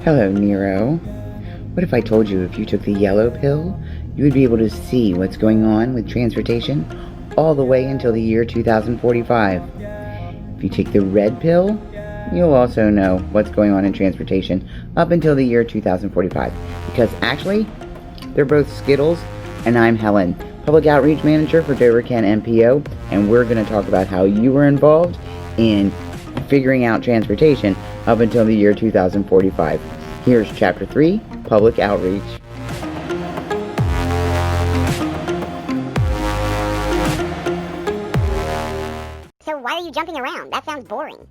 Hello, Nero. What if I told you if you took the yellow pill, you would be able to see what's going on with transportation all the way until the year 2045? If you take the red pill, you'll also know what's going on in transportation up until the year 2045. Because actually, they're both Skittles, and I'm Helen, Public Outreach Manager for Dover Kent MPO, and we're going to talk about how you were involved in figuring out transportation up until the year 2045. Here's Chapter 3, Public Outreach. So why are you jumping around? That sounds boring.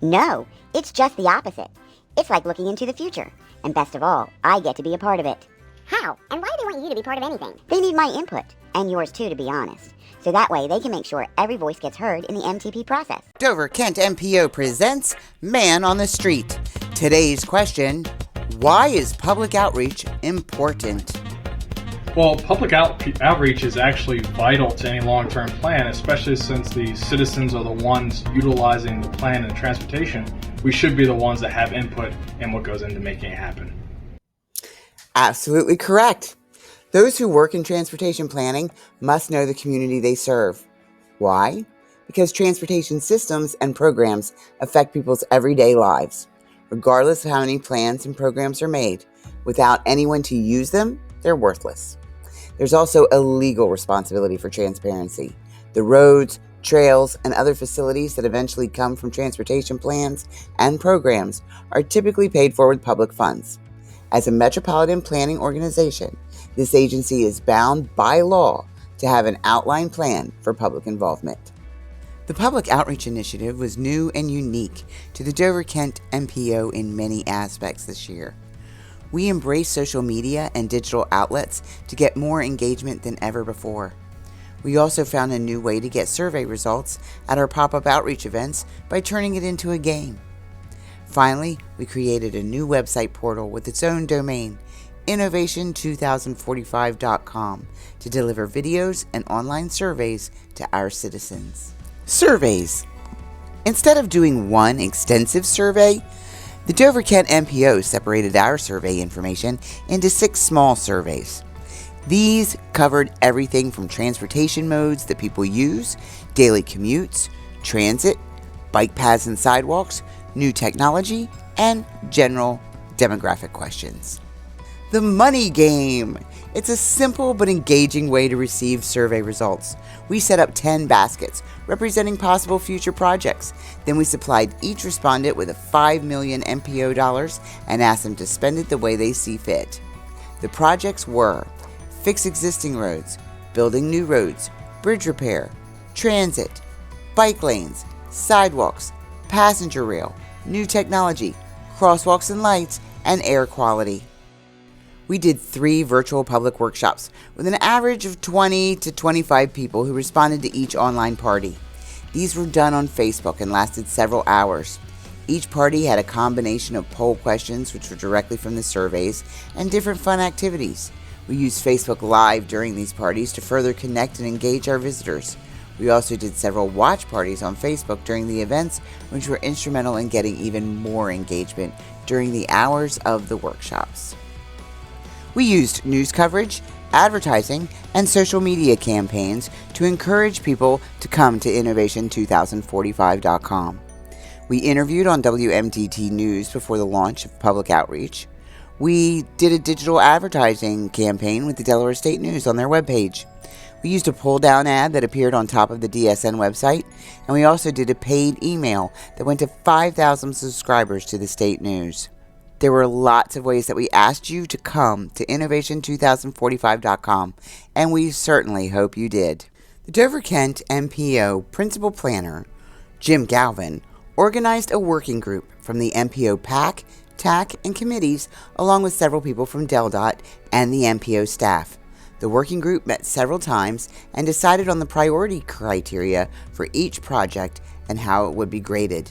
No, it's just the opposite. It's like looking into the future. And best of all, I get to be a part of it. How? And why do they want you to be part of anything? They need my input, and yours too, to be honest. So that way they can make sure every voice gets heard in the MTP process. Dover Kent MPO presents Man on the Street. Today's question, why is public outreach important? Well, public outreach is actually vital to any long-term plan, especially since the citizens are the ones utilizing the plan and transportation. We should be the ones that have input in what goes into making it happen. Absolutely correct. Those who work in transportation planning must know the community they serve. Why? Because transportation systems and programs affect people's everyday lives. Regardless of how many plans and programs are made, without anyone to use them, they're worthless. There's also a legal responsibility for transparency. The roads, trails, and other facilities that eventually come from transportation plans and programs are typically paid for with public funds. As a metropolitan planning organization, this agency is bound by law to have an outline plan for public involvement. The Public Outreach Initiative was new and unique to the Dover Kent MPO in many aspects this year. We embraced social media and digital outlets to get more engagement than ever before. We also found a new way to get survey results at our pop-up outreach events by turning it into a game. Finally, we created a new website portal with its own domain, innovation2045.com, to deliver videos and online surveys to our citizens. Surveys. Instead of doing one extensive survey, the Dover Kent MPO separated our survey information into 6 small surveys. These covered everything from transportation modes that people use, daily commutes, transit, bike paths and sidewalks, new technology, and general demographic questions. The money game. It's a simple but engaging way to receive survey results. We set up 10 baskets representing possible future projects. Then we supplied each respondent with a $5 million MPO dollars and asked them to spend it the way they see fit. The projects were fix existing roads, building new roads, bridge repair, transit, bike lanes, sidewalks, passenger rail, new technology, crosswalks and lights, and air quality. We did 3 virtual public workshops with an average of 20 to 25 people who responded to each online party. These were done on Facebook and lasted several hours. Each party had a combination of poll questions, which were directly from the surveys, and different fun activities. We used Facebook Live during these parties to further connect and engage our visitors. We also did several watch parties on Facebook during the events, which were instrumental in getting even more engagement during the hours of the workshops. We used news coverage, advertising, and social media campaigns to encourage people to come to innovation2045.com. We interviewed on WMTT News before the launch of public outreach. We did a digital advertising campaign with the Delaware State News on their webpage. We used a pull-down ad that appeared on top of the DSN website, and we also did a paid email that went to 5,000 subscribers to the State News. There were lots of ways that we asked you to come to innovation2045.com, and we certainly hope you did. The Dover Kent MPO Principal Planner, Jim Galvin, organized a working group from the MPO PAC, TAC, and committees, along with several people from DelDOT and the MPO staff. The working group met several times and decided on the priority criteria for each project and how it would be graded.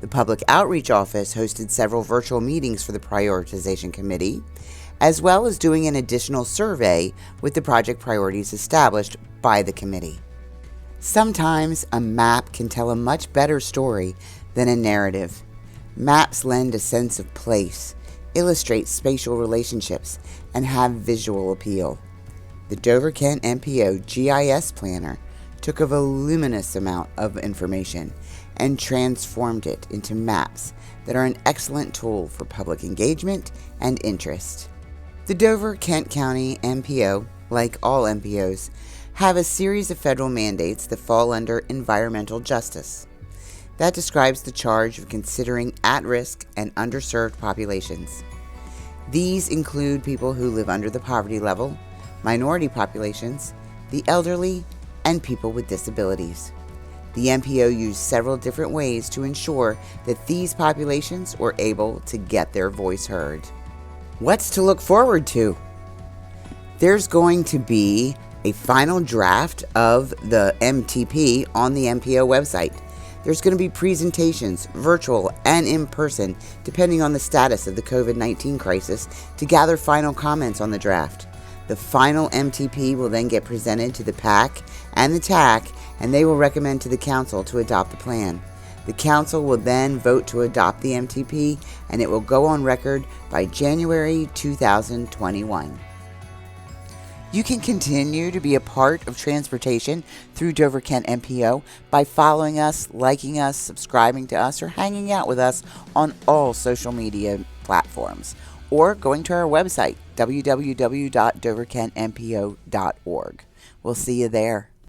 The Public Outreach Office hosted several virtual meetings for the Prioritization Committee, as well as doing an additional survey with the project priorities established by the committee. Sometimes a map can tell a much better story than a narrative. Maps lend a sense of place, illustrate spatial relationships, and have visual appeal. The Dover-Kent MPO GIS Planner took a voluminous amount of information and transformed it into maps that are an excellent tool for public engagement and interest. The Dover-Kent County MPO, like all MPOs, have a series of federal mandates that fall under environmental justice. That describes the charge of considering at-risk and underserved populations. These include people who live under the poverty level, minority populations, the elderly, and people with disabilities. The MPO used several different ways to ensure that these populations were able to get their voice heard. What's to look forward to? There's going to be a final draft of the MTP on the MPO website. There's going to be presentations, virtual and in person, depending on the status of the COVID-19 crisis, to gather final comments on the draft. The final MTP will then get presented to the PAC and the TAC, and they will recommend to the Council to adopt the plan. The Council will then vote to adopt the MTP, and it will go on record by January 2021. You can continue to be a part of transportation through Dover-Kent MPO by following us, liking us, subscribing to us, or hanging out with us on all social media platforms, or going to our website, www.doverkentmpo.org. We'll see you there.